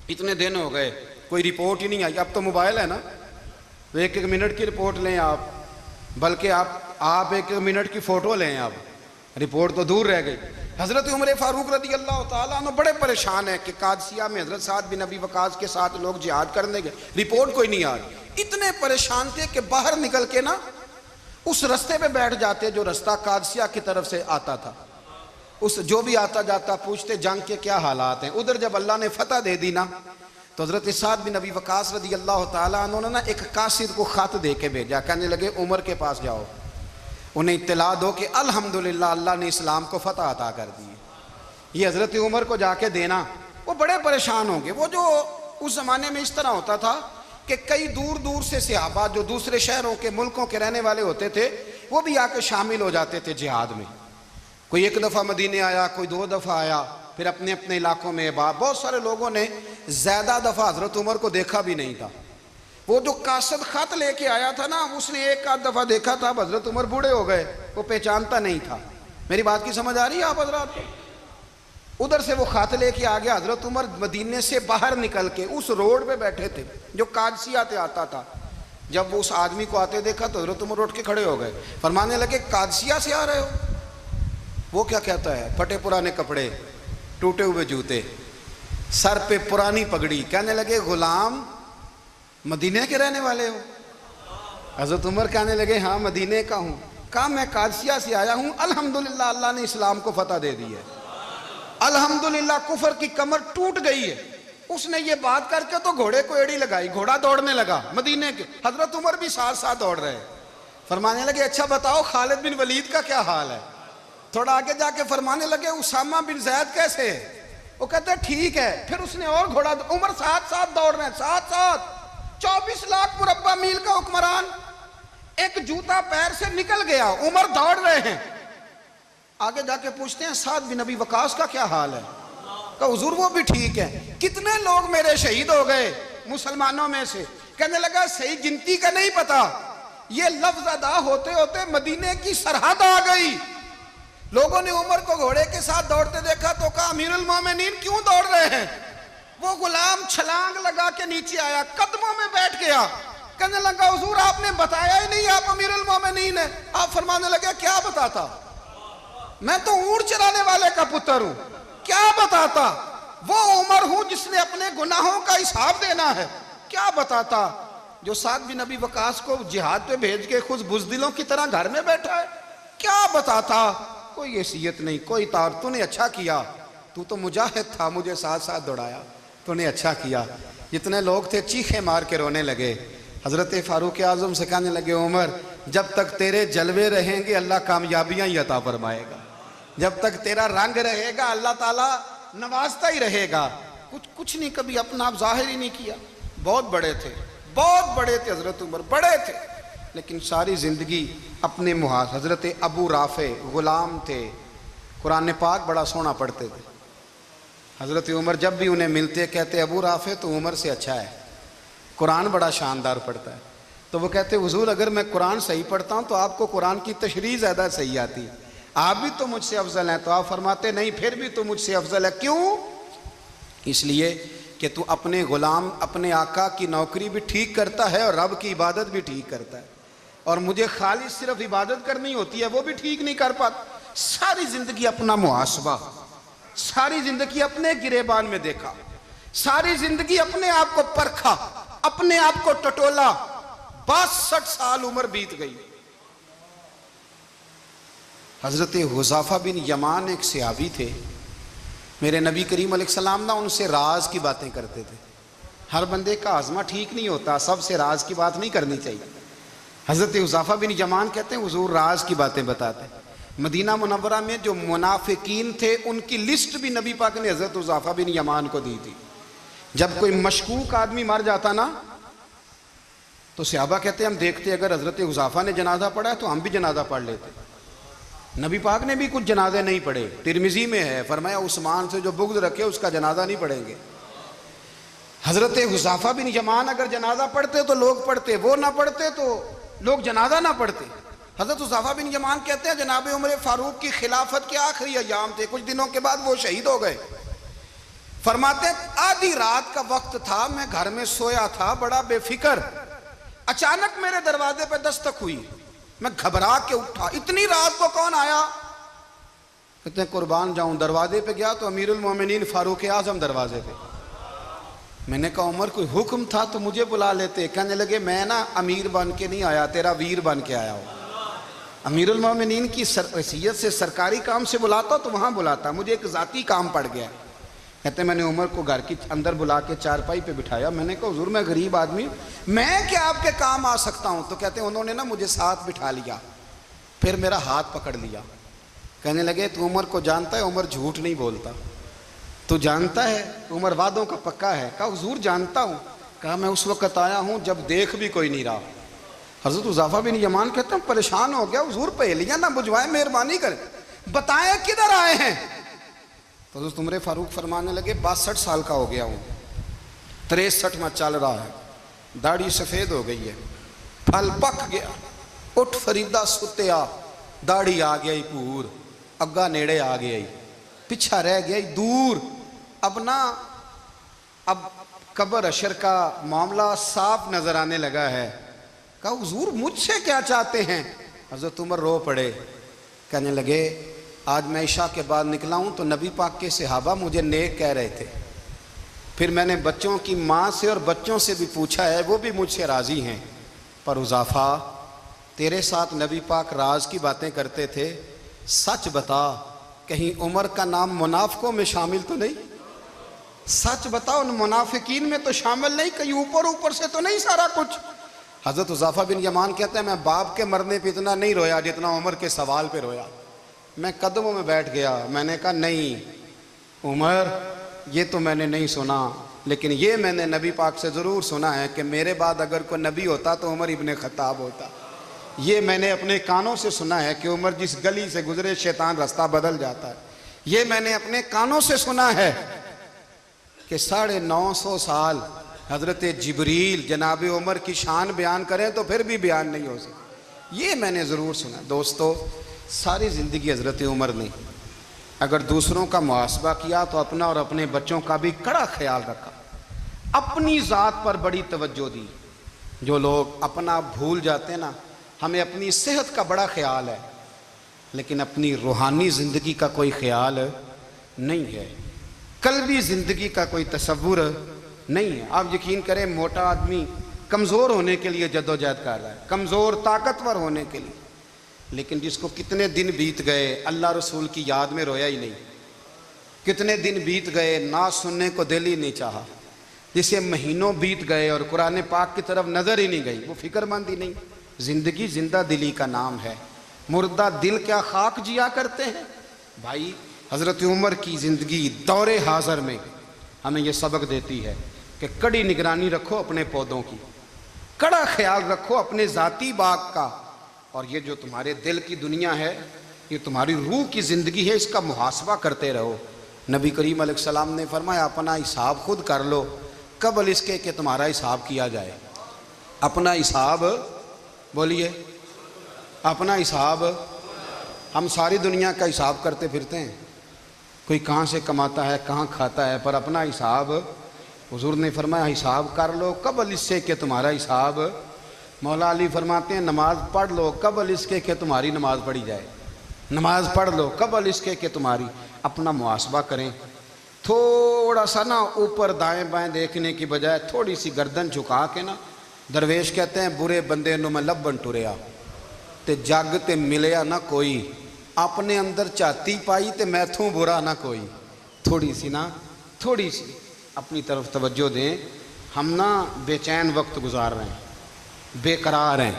اتنے دن ہو گئے کوئی رپورٹ ہی نہیں آئی اب تو موبائل ہے نا تو ایک ایک منٹ کی رپورٹ لیں آپ بلکہ آپ ایک ایک منٹ کی فوٹو لیں آپ رپورٹ تو دور رہ گئی حضرت عمر فاروق رضی اللہ تعالیٰ عنہ بڑے پریشان ہیں کہ قادسیہ میں حضرت سعد بن ابی وقاص کے ساتھ لوگ جہاد کرنے گئے رپورٹ کوئی نہیں آ رہی اتنے پریشان تھے کہ باہر نکل کے نا اس رستے پہ بیٹھ جاتے جو رستہ قادسیہ کی طرف سے آتا تھا اس جو بھی آتا جاتا پوچھتے جنگ کے کیا حالات ہیں ادھر جب اللہ نے فتح دے دی نا تو حضرت سعد بن ابی وقاص رضی اللہ تعالیٰ عنہ نے نا ایک قاصد کو خط دے کے بھیجا کہنے لگے عمر کے پاس جاؤ انہیں اطلاع دو کہ الحمدللہ اللہ نے اسلام کو فتح عطا کر دی یہ حضرت عمر کو جا کے دینا وہ بڑے پریشان ہوں گے وہ جو اس زمانے میں اس طرح ہوتا تھا کہ کئی دور دور سے صحابہ جو دوسرے شہروں کے ملکوں کے رہنے والے ہوتے تھے وہ بھی آ کے شامل ہو جاتے تھے جہاد میں کوئی ایک دفعہ مدینے آیا کوئی 2 دفعہ آیا پھر اپنے اپنے علاقوں میں بہت سارے لوگوں نے زیادہ دفعہ حضرت عمر کو دیکھا بھی نہیں تھا وہ جو قاصد خط لے کے آیا تھا نا اس نے ایک آدھ دفعہ دیکھا تھا حضرت عمر بوڑھے ہو گئے وہ پہچانتا نہیں تھا میری بات کی سمجھ آ رہی ہے آپ حضرات کو ادھر سے وہ خط لے کے آ گیا حضرت عمر مدینے سے باہر نکل کے اس روڈ پہ بیٹھے تھے جو قادسیہ سے آتا تھا جب وہ اس آدمی کو آتے دیکھا تو حضرت عمر اٹھ کے کھڑے ہو گئے فرمانے لگے قادسیہ سے آ رہے ہو وہ کیا کہتا ہے پھٹے پرانے کپڑے ٹوٹے ہوئے جوتے سر پہ پرانی پگڑی کہنے لگے غلام مدینے کے رہنے والے ہو حضرت عمر کہنے لگے ہاں مدینے کا ہوں کہا میں قادسیہ سے آیا ہوں الحمدللہ اللہ نے اسلام کو فتح دے دی ہے الحمدللہ کفر کی کمر ٹوٹ گئی ہے اس نے یہ بات کر کے تو گھوڑے کو ایڑی لگائی گھوڑا دوڑنے لگا مدینے کے حضرت عمر بھی ساتھ ساتھ دوڑ رہے فرمانے لگے اچھا بتاؤ خالد بن ولید کا کیا حال ہے تھوڑا آگے جا کے فرمانے لگے اسامہ بن زید کیسے ہے وہ کہتے ہیں ٹھیک ہے پھر اس نے اور گھوڑا عمر ساتھ ساتھ دوڑ رہے ہیں ساتھ ساتھ 24 لاکھ مربع میل کا حکمران ایک جوتا پیر سے نکل گیا عمر دوڑ رہے ہیں آگے جا کے پوچھتے ہیں سعد بن ابی وقاص کا کیا حال ہے کہ حضور وہ بھی ٹھیک ہے کتنے لوگ میرے شہید ہو گئے مسلمانوں میں سے کہنے لگا صحیح گنتی کا نہیں پتا یہ لفظ ادا ہوتے ہوتے مدینے کی سرحد آ گئی لوگوں نے عمر کو گھوڑے کے ساتھ دوڑتے دیکھا تو کہا امیر المومنین کیوں دوڑ رہے ہیں وہ غلام چھلانگ لگا کے نیچے آیا قدموں میں بیٹھ گیا کہنے لگا حضور آپ نے بتایا ہی نہیں آپ امیر المومنین ہیں آپ فرمانے لگے کیا بتاتا میں تو اونٹ چرانے والے کا پتر ہوں کیا بتاتا وہ عمر ہوں جس نے اپنے گناہوں کا حساب دینا ہے کیا بتاتا جو سعد بن ابی وقاص کو جہاد پہ بھیج کے خود بزدلوں کی طرح گھر میں بیٹھا ہے کیا بتاتا کوئی حیثیت نہیں کوئی تار تو نے اچھا کیا تو مجاہد تھا مجھے ساتھ ساتھ دوڑایا تو نے اچھا کیا جتنے لوگ تھے چیخے مار کے رونے لگے حضرت فاروق اعظم سے کہنے لگے عمر جب تک تیرے جلوے رہیں گے اللہ کامیابیاں ہی عطا فرمائے گا جب تک تیرا رنگ رہے گا اللہ تعالیٰ نوازتا ہی رہے گا کچھ نہیں کبھی اپنا آپ ظاہر ہی نہیں کیا بہت بڑے تھے حضرت عمر بڑے تھے لیکن ساری زندگی اپنے محاذ حضرت ابو رافع غلام تھے قرآن پاک بڑا سونا پڑھتے تھے حضرت عمر جب بھی انہیں ملتے کہتے ابو رافع تو عمر سے اچھا ہے قرآن بڑا شاندار پڑھتا ہے تو وہ کہتے حضور اگر میں قرآن صحیح پڑھتا ہوں تو آپ کو قرآن کی تشریح زیادہ صحیح آتی ہے آپ بھی تو مجھ سے افضل ہیں. تو آپ فرماتے نہیں پھر بھی تو مجھ سے افضل ہے. کیوں؟ اس لیے کہ تو اپنے غلام اپنے آقا کی نوکری بھی ٹھیک کرتا ہے اور رب کی عبادت بھی ٹھیک کرتا ہے, اور مجھے خالص صرف عبادت کرنی ہوتی ہے وہ بھی ٹھیک نہیں کر پاتا. ساری زندگی اپنا محاسبہ, ساری زندگی اپنے گریبان میں دیکھا, ساری زندگی اپنے آپ کو پرکھا, اپنے آپ کو ٹٹولا. 62 سال عمر بیت گئی. حضرت حذیفہ بن یمان ایک صحابی تھے, میرے نبی کریم علیہ السلام نا ان سے راز کی باتیں کرتے تھے. ہر بندے کا ہاضمہ ٹھیک نہیں ہوتا, سب سے راز کی بات نہیں کرنی چاہیے. حضرت حذیفہ بن یمان کہتے ہیں حضور راز کی باتیں بتاتے. مدینہ منورہ میں جو منافقین تھے ان کی لسٹ بھی نبی پاک نے حضرت حذیفہ بن یمان کو دی تھی. جب کوئی مشکوک آدمی مر جاتا نا تو صحابہ کہتے ہیں ہم دیکھتے اگر حضرت حذیفہ نے جنازہ پڑھا ہے تو ہم بھی جنازہ پڑھ لیتے. نبی پاک نے بھی کچھ جنازے نہیں پڑھے. ترمذی میں ہے, فرمایا عثمان سے جو بغض رکھے اس کا جنازہ نہیں پڑھیں گے. حضرت حذیفہ بن یمان اگر جنازہ پڑھتے تو لوگ پڑھتے, وہ نہ پڑھتے تو لوگ جنازہ نہ پڑھتے. حضرت حذیفہ بن یمان کہتے ہیں جناب عمر فاروق کی خلافت کے آخری ایام تھے, کچھ دنوں کے بعد وہ شہید ہو گئے. فرماتے آدھی رات کا وقت تھا, میں گھر میں سویا تھا بڑا بے فکر, اچانک میرے دروازے پہ دستک ہوئی, میں گھبرا کے اٹھا. اتنی رات کو کون آیا؟ کہتے ہیں قربان جاؤں, دروازے پہ گیا تو امیر المومنین فاروق اعظم دروازے پہ. میں نے کہا عمر کوئی حکم تھا تو مجھے بلا لیتے. کہنے لگے میں نا امیر بن کے نہیں آیا, تیرا ویر بن کے آیا ہوں. امیر المومنین کی حیثیت سے سرکاری کام سے بلاتا تو وہاں بلاتا, مجھے ایک ذاتی کام پڑ گیا. کہتے ہیں میں نے عمر کو گھر کی اندر بلا کے چارپائی پہ بٹھایا. میں نے کہا حضور میں غریب آدمی, میں کیا آپ کے کام آ سکتا ہوں؟ تو کہتے ہیں انہوں نے نا مجھے ساتھ بٹھا لیا, پھر میرا ہاتھ پکڑ لیا. کہنے لگے تو عمر کو جانتا ہے؟ عمر جھوٹ نہیں بولتا. تو جانتا ہے؟ عمر وعدوں کا پکا ہے. کہا حضور جانتا ہوں. کہا میں اس وقت آیا ہوں جب دیکھ بھی کوئی نہیں رہا. حضرت حذیفہ بن یمان کہتے ہیں پریشان ہو گیا, حضور پہلیاں نہ بجھوائیں, مہربانی کریں بتائیں کدھر آئے ہیں. تو حضرت عمر فاروق فرمانے لگے 62 سال کا ہو گیا ہوں, 63 میں چل رہا ہے, داڑھی سفید ہو گئی ہے, پھل پک گیا, اٹھ فریدہ ستیا, داڑھی آ گئی پور, اگا نیڑے آ گئی, پیچھا رہ گئی دور. اب قبر اشر کا معاملہ صاف نظر آنے لگا ہے. کہا حضور مجھ سے کیا چاہتے ہیں؟ حضرت عمر رو پڑے. کہنے لگے آج میں عشاء کے بعد نکلا ہوں تو نبی پاک کے صحابہ مجھے نیک کہہ رہے تھے, پھر میں نے بچوں کی ماں سے اور بچوں سے بھی پوچھا ہے, وہ بھی مجھ سے راضی ہیں. پر حذیفہ تیرے ساتھ نبی پاک راز کی باتیں کرتے تھے, سچ بتا کہیں عمر کا نام منافقوں میں شامل تو نہیں؟ سچ بتا ان منافقین میں تو شامل نہیں, کہیں اوپر سے تو نہیں سارا کچھ؟ حضرت حذیفہ بن یمان کہتے ہیں میں باپ کے مرنے پہ اتنا نہیں رویا جتنا عمر کے سوال پہ رویا. میں قدموں میں بیٹھ گیا. میں نے کہا نہیں عمر, یہ تو میں نے نہیں سنا, لیکن یہ میں نے نبی پاک سے ضرور سنا ہے کہ میرے بعد اگر کوئی نبی ہوتا تو عمر ابن خطاب ہوتا. یہ میں نے اپنے کانوں سے سنا ہے کہ عمر جس گلی سے گزرے شیطان رستہ بدل جاتا ہے. یہ میں نے اپنے کانوں سے سنا ہے کہ 950 سال حضرت جبریل جناب عمر کی شان بیان کریں تو پھر بھی بیان نہیں ہو سکتا. یہ میں نے ضرور سنا. دوستو ساری زندگی حضرت عمر نے اگر دوسروں کا محاسبہ کیا تو اپنا اور اپنے بچوں کا بھی کڑا خیال رکھا, اپنی ذات پر بڑی توجہ دی. جو لوگ اپنا بھول جاتے ہیں نا, ہمیں اپنی صحت کا بڑا خیال ہے لیکن اپنی روحانی زندگی کا کوئی خیال نہیں ہے, قلبی زندگی کا کوئی تصور نہیں ہے. آپ یقین کریں موٹا آدمی کمزور ہونے کے لیے جدوجہد کر رہا ہے, کمزور طاقتور ہونے کے لیے, لیکن جس کو کتنے دن بیت گئے اللہ رسول کی یاد میں رویا ہی نہیں, کتنے دن بیت گئے نعت سننے کو دل ہی نہیں چاہا, جسے مہینوں بیت گئے اور قرآن پاک کی طرف نظر ہی نہیں گئی, وہ فکر مند ہی نہیں. زندگی زندہ دلی کا نام ہے, مردہ دل کیا خاک جیا کرتے ہیں. بھائی حضرت عمر کی زندگی دور حاضر میں ہمیں یہ سبق دیتی ہے کہ کڑی نگرانی رکھو اپنے پودوں کی, کڑا خیال رکھو اپنے ذاتی باغ کا, اور یہ جو تمہارے دل کی دنیا ہے یہ تمہاری روح کی زندگی ہے, اس کا محاسبہ کرتے رہو. نبی کریم علیہ السلام نے فرمایا اپنا حساب خود کر لو قبل اس کے کہ تمہارا حساب کیا جائے. اپنا حساب بولیے, اپنا حساب, ہم ساری دنیا کا حساب کرتے پھرتے ہیں، کوئی کہاں سے کماتا ہے کہاں کھاتا ہے، پر اپنا حساب حضور نے فرمایا حساب کر لو قبل اس سے کہ تمہارا حساب، مولا علی فرماتے ہیں نماز پڑھ لو قبل اس کے کہ تمہاری نماز پڑھی جائے، نماز پڑھ لو قبل اس کے کہ تمہاری، اپنا محاسبہ کریں، تھوڑا سا نا اوپر دائیں بائیں دیکھنے کی بجائے تھوڑی سی گردن جھکا کے نا، درویش کہتے ہیں برے بندے نو میں لبن ٹریا تے جگ تے ملیا نہ کوئی، اپنے اندر چاتی پائی تے میتھوں برا نہ کوئی، تھوڑی سی نا تھوڑی سی اپنی طرف توجہ دیں۔ ہم نا بے چین وقت گزار رہے ہیں، بے قرار ہیں،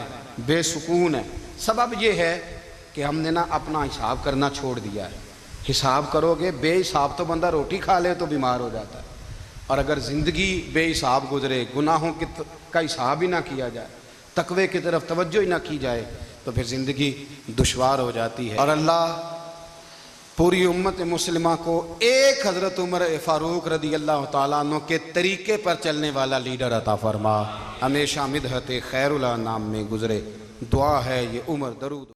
بے سکون ہیں، سبب یہ ہے کہ ہم نے نا اپنا حساب کرنا چھوڑ دیا ہے۔ حساب کرو گے، بے حساب تو بندہ روٹی کھا لے تو بیمار ہو جاتا ہے، اور اگر زندگی بے حساب گزرے، گناہوں کا حساب ہی نہ کیا جائے، تقوی کی طرف توجہ ہی نہ کی جائے، تو پھر زندگی دشوار ہو جاتی ہے۔ اور اللہ پوری امت مسلمہ کو ایک حضرت عمر فاروق رضی اللہ تعالیٰ عنہ کے طریقے پر چلنے والا لیڈر عطا فرما، ہمیشہ مدحت خیر الانام میں گزرے، دعا ہے یہ عمر درود